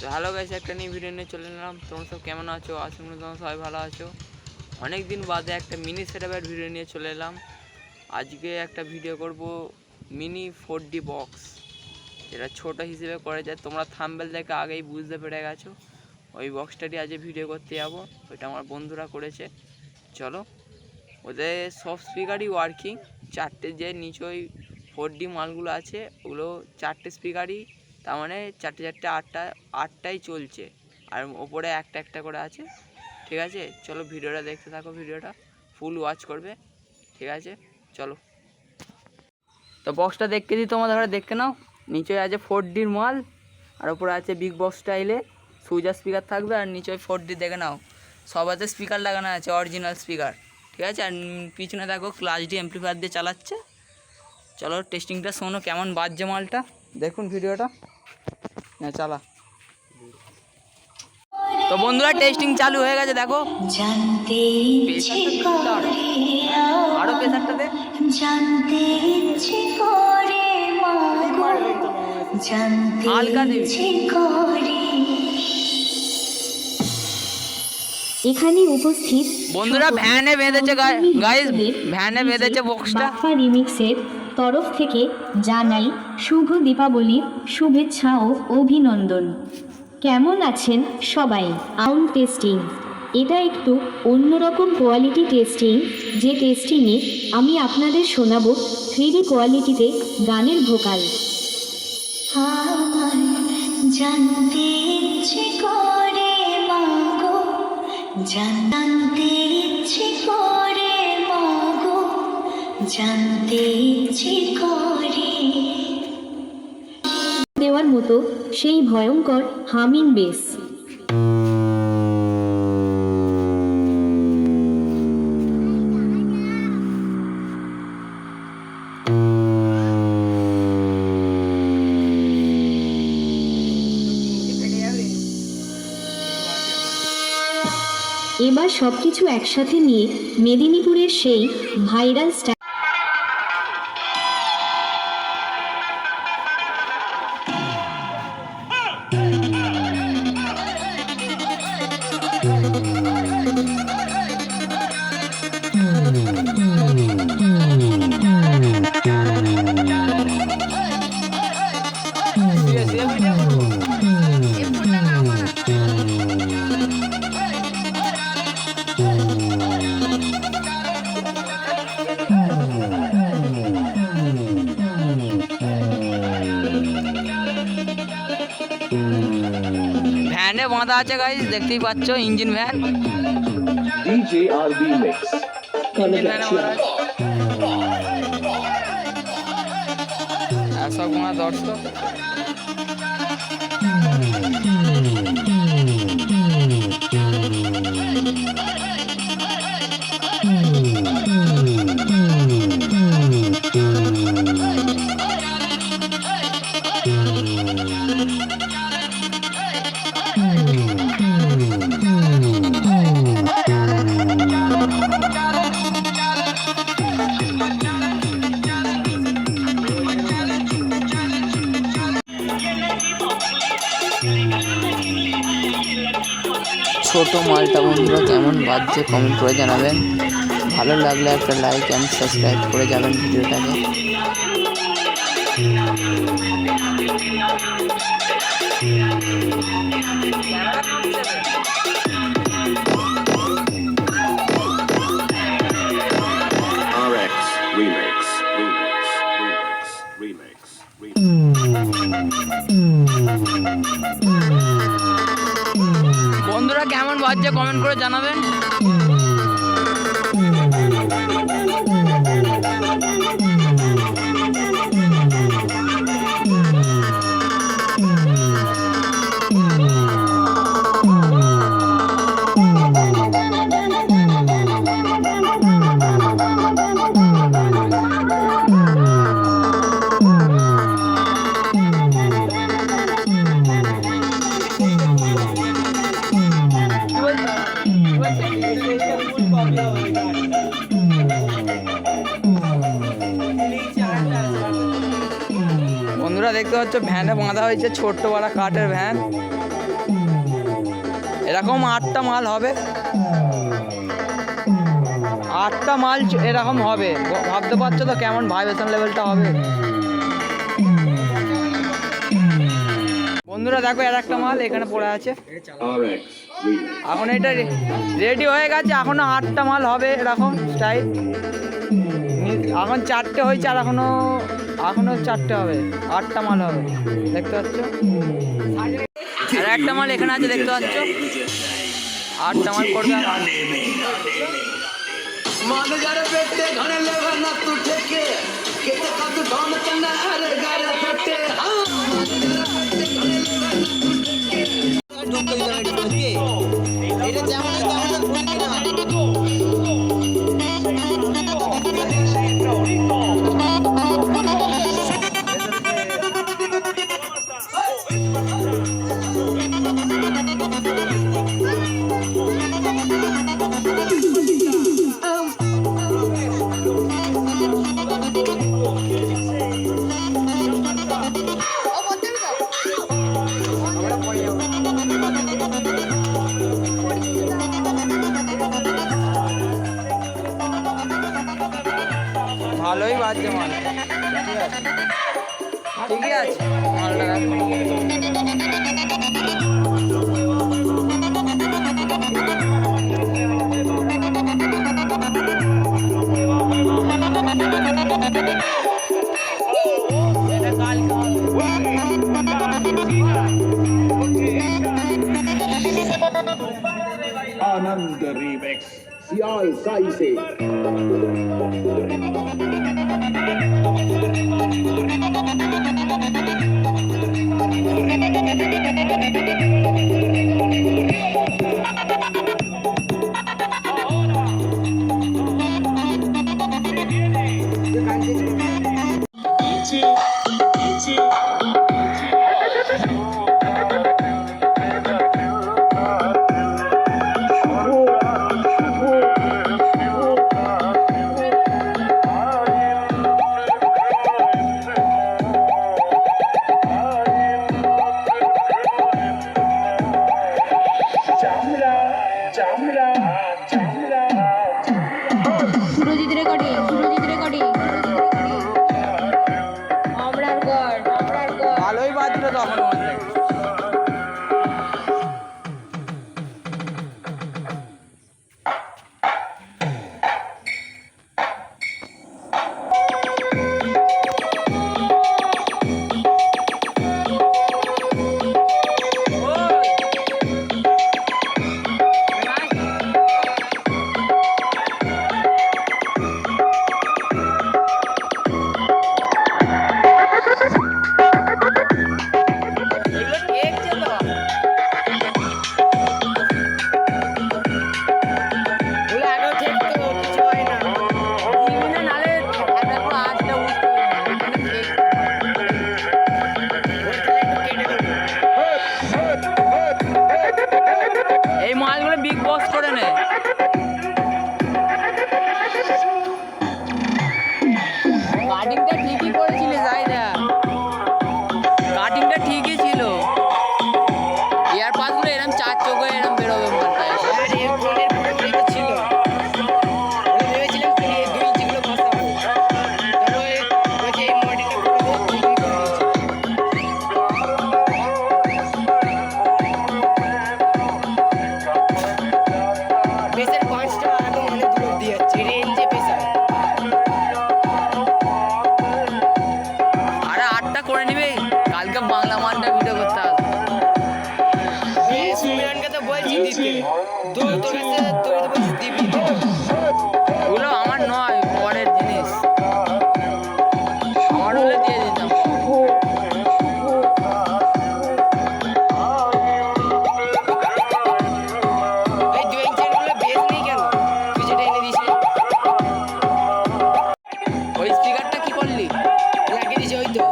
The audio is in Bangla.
তো হ্যালো গাইস, একটা নিয়ে ভিডিও নিয়ে চলে এলাম। তোমরা সব কেমন আছো? আশা করি তোমরা সবাই ভালো আছো। অনেক দিন বাদে একটা মিনি সেটআপের ভিডিও নিয়ে চলে এলাম। আজকে একটা ভিডিও করব মিনি 4D বক্স, যেটা ছোট হিসেবে করে যায়। তোমরা থাম্বনেল দেখে আগেই বুঝতে পেরে গেছো। ওই বক্সটাটি আজকে ভিডিও করতে যাবো। ওইটা আমার বন্ধুরা করেছে। চলো, ওদের সব স্পিকারই ওয়ার্কিং। চারটে যে নিচে ওই 4D মালগুলো আছে, ওগুলো চারটে স্পিকারই, তার মানে চারটে আটটাই চলছে, আর ওপরে একটা একটা করে আছে। ঠিক আছে, চলো ভিডিওটা দেখতে থাকো, ভিডিওটা ফুল ওয়াচ করবে। ঠিক আছে, চলো। তো বক্সটা দেখতে দিই, তোমাদের ঘরে দেখতে নাও। নিচে আছে 4Dর মাল, আর ওপরে আছে বিগ বক্স স্টাইলে সুইজার স্পিকার থাকবে, আর নিচে 4D দেখে নাও সবাতে স্পিকার লাগানো আছে, অরিজিনাল স্পিকার। ঠিক আছে, আর পিছনে দেখো ক্লাস ডি অ্যাম্পলিফায়ার দিয়ে চালাচ্ছে। চলো টেস্টিংটা শোনো কেমন বাজছে মালটা, দেখুন ভিডিওটা। হ্যাঁ চালা। তো বন্ধুরা, টেস্টিং চালু হয়ে গেছে, দেখো। আরো প্রেসারটা দে। হালকা দিবি। এখানে উপস্থিত বন্ধুরা, ভ্যানে বেঁধেছে গাইস, ভ্যানে বেঁধেছে বক্সটা। বাপ্পা রিমিক্সের তরফ থেকে জানাই শুভ দীপাবলির শুভেচ্ছা ও অভিনন্দন। কেমন আছেন সবাই? সাউন্ড টেস্টিং, এটা একটু অন্যরকম কোয়ালিটি টেস্টিং, যে টেস্টিংয়ে আমি আপনাদের শোনাবো 3D কোয়ালিটিতে গানের ভোকাল। জানতে ইচ্ছে করে মাগো, জানতে ইচ্ছে করে মাগো, জানতে ইচ্ছে করে দেওয়ার মতো সেই ভয়ঙ্কর হামিং বেস। এবার সবকিছু একসাথে নিয়ে মেদিনীপুরের সেই ভাইরাল স্টাইল ভ্যানে বাঁধা আছে গাইস, দেখতেই পাচ্ছ, ইঞ্জিন ভ্যান। DJRB Mix. সব দর্শক। ছোট মালটা বন্ধুরা কেমন বাজছে কমেন্ট করে জানাবেন। ভালো লাগলে একটা লাইক অ্যান্ড সাবস্ক্রাইব করে যাবেন ভিডিওটাকে। RX Remix. বন্ধুরা কেমন বাজছে কমেন্ট করে জানাবেন। দেখতে পাচ্ছ ভ্যানে বাঁধা হয়েছে, ছোট্ট বড় কাঠের ভ্যান। এরকম 8টা মাল হবে, 8টা মাল এরকম হবে। ভাবতে পারছো তো কেমন ভাইব্রেশন লেভেলটা হবে। বন্ধুরা দেখো, এর একটা মাল এখানে পড়ে আছে। RX Remix. এখন এটা রেডি হয়ে গেছে, এখনো 8টা মাল হবে এরকম স্টাইল। এখন 4টে হয়েছে, আর এখনো 4টে হবে, 8টা মাল হবে দেখতে পাচ্ছ। আর একটা মাল এখানে আছে দেখতে পাচ্ছ, 8টা মাল করবে। ভালোই বাজছে মাল, ঠিকই আছে মালটা। Anand Remix. CI Saise. Surajit recording আমরার গড় ভালোই বাজলো তখন মাল থেকে। এই মালগুলো বিগ বস করে নেয়। কাটিংটা ঠিকই করেছিলি জায়গা, কাটিংটা ঠিকই ছিল। এয়ার পাসগুলো এরম 4 চোখে এরম বেরোবে মালটা। ছিল ভেবেছিলাম 2 ইঞ্চিগুলো বসাবো, তারপরে এই মডেলটা পেসার 5টা একদম অনেক দূর দিয়ে যাচ্ছে রেঞ্জে পেসার। আরে 8টা করে নিবে, কালকে বাংলা মানটা ভিডিও করতে হবে। সুমিরানকে তো বলছি দিতে, তোর কাছে তোর তো বলছিস দিবি। ওগুলো আমার নয়, পরের জিনিস, আমার হলে দিয়ে দিতাম। এই 2 ইঞ্চের গুলো বেশ নেই কেন, তুই যেটা এনে দিস ওই স্পিকারটা কি করলি? লাগিয়ে দিছি ওই তো।